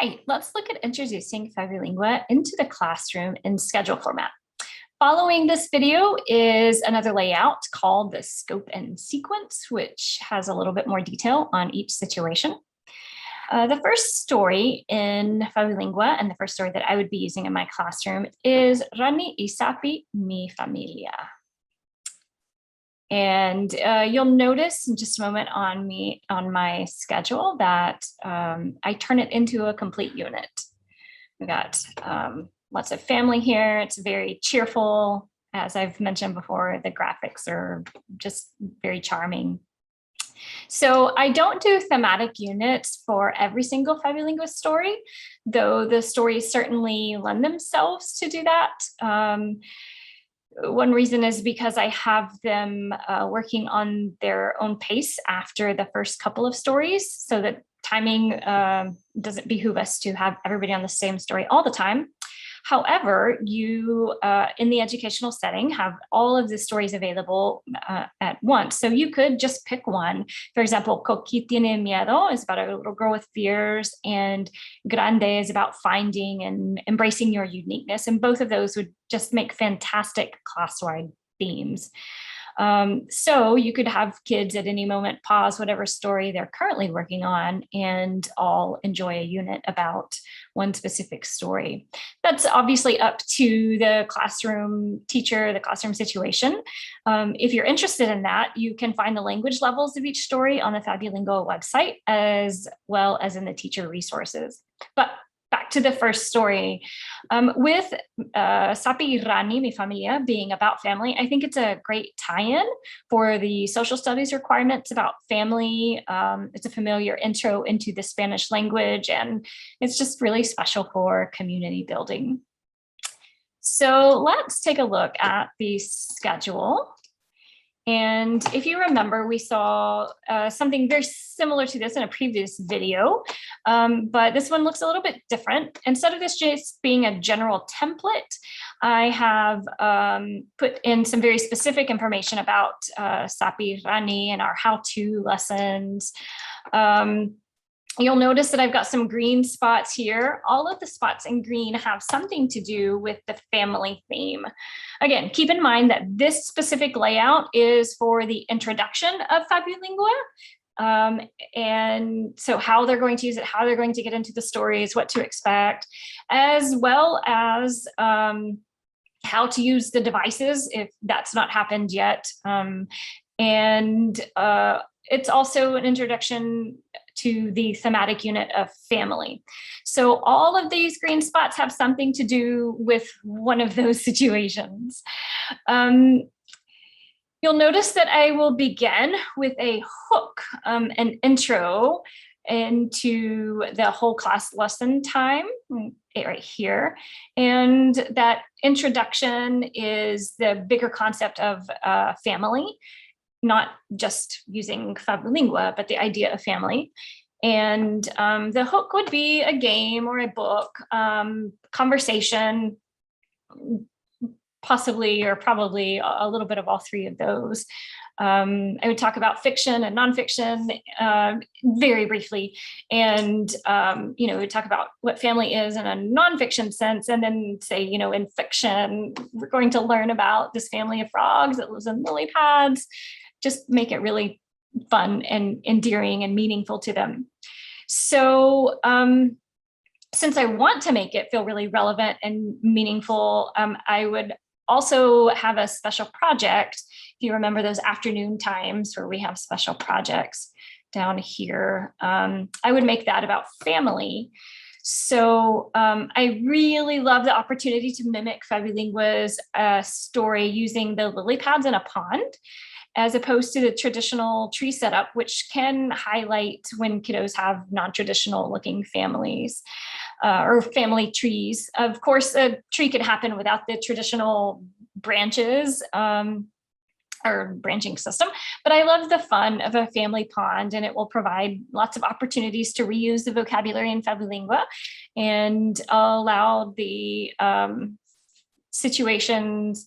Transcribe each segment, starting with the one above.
Right, let's look at introducing FabuLingua into the classroom in schedule format. Following this video is another layout called the scope and sequence, which has a little bit more detail on each situation. The first story in FabuLingua, and the first story that I would be using in my classroom, is Rani Isapi Mi Familia. And you'll notice in just a moment on my schedule that I turn it into a complete unit. We got lots of family here. It's very cheerful. As I've mentioned before, the graphics are just very charming. So I don't do thematic units for every single FabuLingua story, though the stories certainly lend themselves to do that. One reason is because I have them working on their own pace after the first couple of stories, so that timing doesn't behoove us to have everybody on the same story all the time. However, you, in the educational setting, have all of the stories available at once. So you could just pick one. For example, Coqui tiene miedo is about a little girl with fears, and Grande is about finding and embracing your uniqueness. And both of those would just make fantastic class-wide themes. So you could have kids at any moment pause whatever story they're currently working on and all enjoy a unit about one specific story. That's obviously up to the classroom teacher, the classroom situation. If you're interested in that, you can find the language levels of each story on the FabuLingua website, as well as in the teacher resources. But back to the first story, with Sapi Rani Mi Familia being about family, I think it's a great tie-in for the social studies requirements about family. It's a familiar intro into the Spanish language, and it's just really special for community building. So let's take a look at the schedule. And if you remember, we saw something very similar to this in a previous video, but this one looks a little bit different. Instead of this just being a general template, I have put in some very specific information about Sapi Rani and our how-to lessons. You'll notice that I've got some green spots here. All of the spots in green have something to do with the family theme. Again, keep in mind that this specific layout is for the introduction of FabuLingua. And so how they're going to use it, how they're going to get into the stories, what to expect, as well as how to use the devices if that's not happened yet. It's also an introduction to the thematic unit of family. So all of these green spots have something to do with one of those situations. You'll notice that I will begin with a hook, an intro into the whole class lesson time right here. And that introduction is the bigger concept of family, not just using FabuLingua, but the idea of family. And the hook would be a game or a book, conversation, possibly or probably a little bit of all three of those. I would talk about fiction and nonfiction very briefly, and we'd talk about what family is in a nonfiction sense, and then say, in fiction, we're going to learn about this family of frogs that lives in lily pads. Just make it really fun and endearing and meaningful to them. So since I want to make it feel really relevant and meaningful, I would also have a special project. If you remember those afternoon times where we have special projects down here, I would make that about family. So I really love the opportunity to mimic FabuLingua's story using the lily pads in a pond, as opposed to the traditional tree setup, which can highlight when kiddos have non-traditional looking families or family trees. Of course, a tree could happen without the traditional branches or branching system, but I love the fun of a family pond, and it will provide lots of opportunities to reuse the vocabulary in FabuLingua and allow the situations,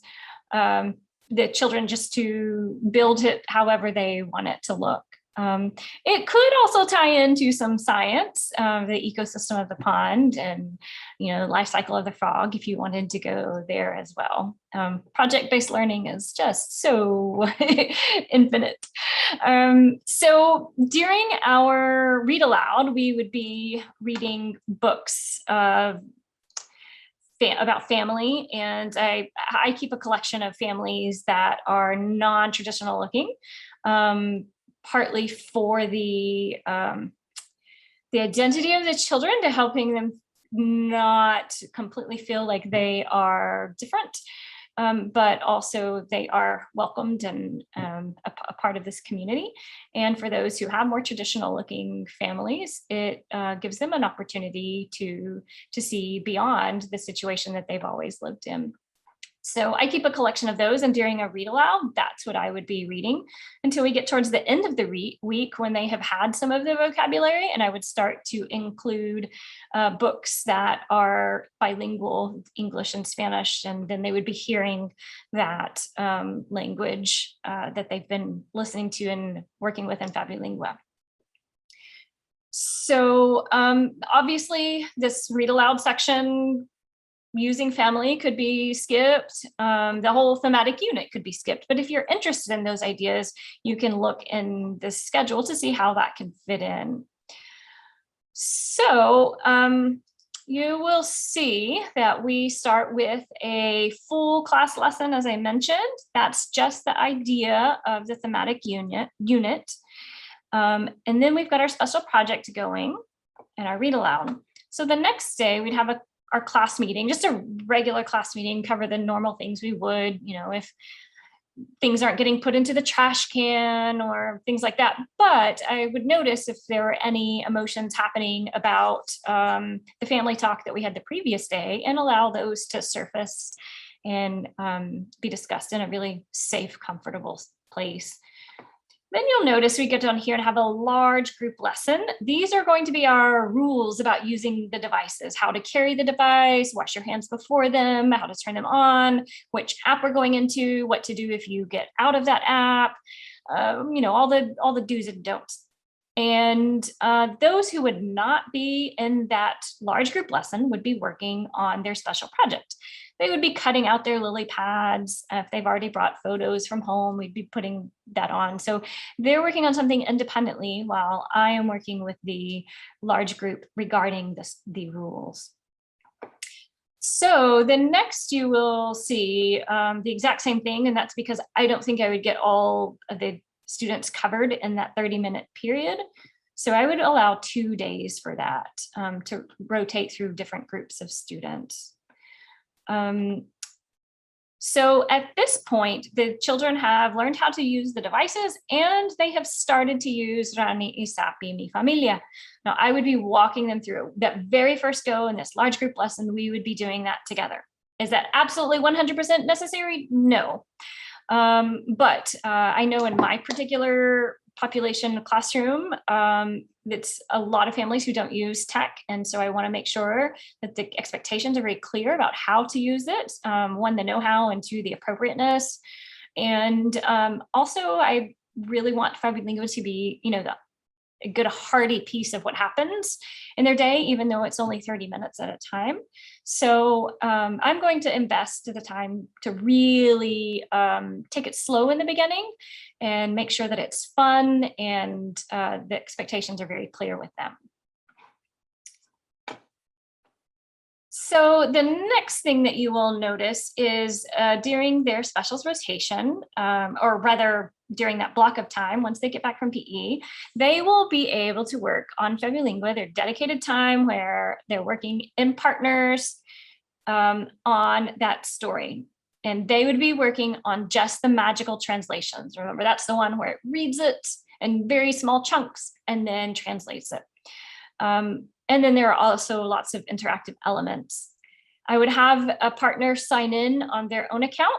the children just to build it however they want it to look. It could also tie into some science, the ecosystem of the pond and, the life cycle of the frog, if you wanted to go there as well. Project-based learning is just so infinite. So during our read aloud, we would be reading books about family, and I keep a collection of families that are non-traditional looking, partly for the identity of the children, to helping them not completely feel like they are different, but also they are welcomed and a part of this community. And for those who have more traditional looking families, it gives them an opportunity to see beyond the situation that they've always lived in. So I keep a collection of those, and during a read aloud, that's what I would be reading until we get towards the end of the week, when they have had some of the vocabulary, and I would start to include books that are bilingual, English and Spanish, and then they would be hearing that language that they've been listening to and working with in FabuLingua. So obviously this read aloud section using family could be skipped. The whole thematic unit could be skipped. But if you're interested in those ideas, you can look in the schedule to see how that can fit in. So you will see that we start with a full class lesson, as I mentioned. That's just the idea of the thematic unit. And then we've got our special project going and our read aloud. So the next day we'd have our class meeting, just a regular class meeting, cover the normal things we would, if things aren't getting put into the trash can or things like that. But I would notice if there were any emotions happening about the family talk that we had the previous day, and allow those to surface and be discussed in a really safe, comfortable place. Then you'll notice we get down here and have a large group lesson. These are going to be our rules about using the devices: how to carry the device, wash your hands before them, how to turn them on, which app we're going into, what to do if you get out of that app, all the do's and don'ts. And those who would not be in that large group lesson would be working on their special project. They would be cutting out their lily pads. If they've already brought photos from home, we'd be putting that on. So they're working on something independently while I am working with the large group regarding the rules. So the next you will see the exact same thing, and that's because I don't think I would get all of the students covered in that 30-minute period. So I would allow 2 days for that to rotate through different groups of students. So at this point, the children have learned how to use the devices, and they have started to use Rani Isapi Mi Familia. Now, I would be walking them through that very first go in this large group lesson. We would be doing that together. Is that absolutely 100% necessary? No. But I know in my particular population classroom, it's a lot of families who don't use tech. And so I want to make sure that the expectations are very clear about how to use it. One, the know-how, and two, the appropriateness. And also, I really want FabuLingua to be, a good hearty piece of what happens in their day, even though it's only 30 minutes at a time. So I'm going to invest the time to really take it slow in the beginning and make sure that it's fun and the expectations are very clear with them. So the next thing that you will notice is during their specials rotation, or rather during that block of time, once they get back from PE, they will be able to work on FabuLingua, their dedicated time where they're working in partners on that story. And they would be working on just the magical translations. Remember, that's the one where it reads it in very small chunks and then translates it. And then there are also lots of interactive elements. I would have a partner sign in on their own account.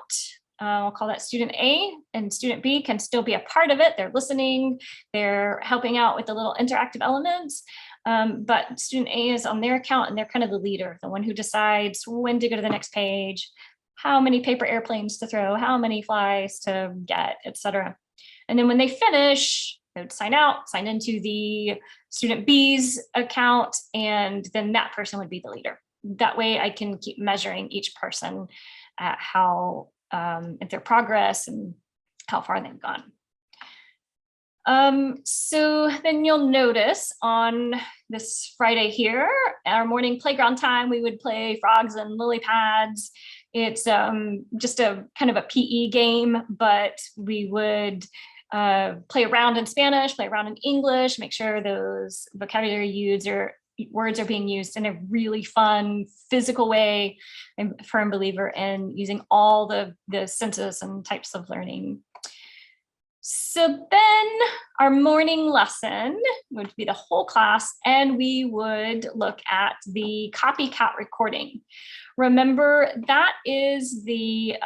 I'll call that student A, and student B can still be a part of it. They're listening, they're helping out with the little interactive elements. But student A is on their account, and they're kind of the leader, the one who decides when to go to the next page, how many paper airplanes to throw, how many flies to get, etc. And then when they finish, They would sign out, sign into the student B's account, and then that person would be the leader. That way I can keep measuring each person at how, at their progress and how far they've gone. So then you'll notice on this Friday here, our morning playground time, we would play frogs and lily pads. It's just a kind of a PE game, but we would play around in Spanish, play around in English, make sure those vocabulary words are being used in a really fun, physical way. I'm a firm believer in using all the senses and types of learning. So then our morning lesson would be the whole class, and we would look at the copycat recording. Remember, that is the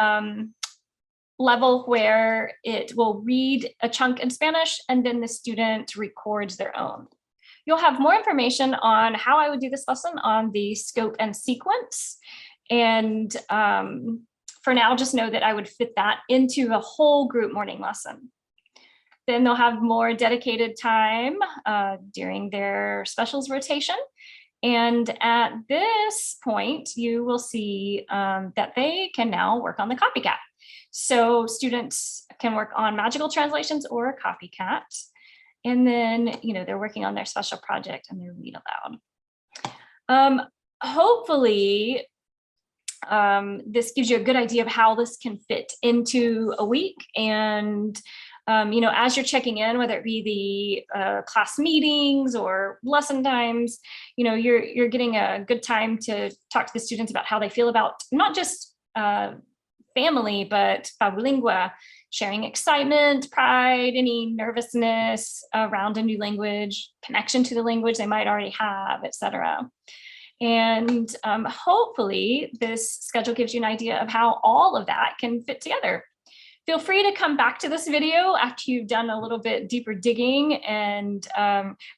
level where it will read a chunk in Spanish and then the student records their own. You'll have more information on how I would do this lesson on the scope and sequence. And for now, just know that I would fit that into a whole group morning lesson. Then they'll have more dedicated time during their specials rotation. And at this point, you will see that they can now work on the copycat. So students can work on magical translations or copycat. And then, they're working on their special project and their read aloud. Hopefully, this gives you a good idea of how this can fit into a week. And as you're checking in, whether it be the class meetings or lesson times, you're getting a good time to talk to the students about how they feel about not just family, but FabuLingua, sharing excitement, pride, any nervousness around a new language, connection to the language they might already have, etc. And hopefully this schedule gives you an idea of how all of that can fit together. Feel free to come back to this video after you've done a little bit deeper digging and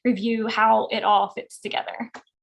review how it all fits together.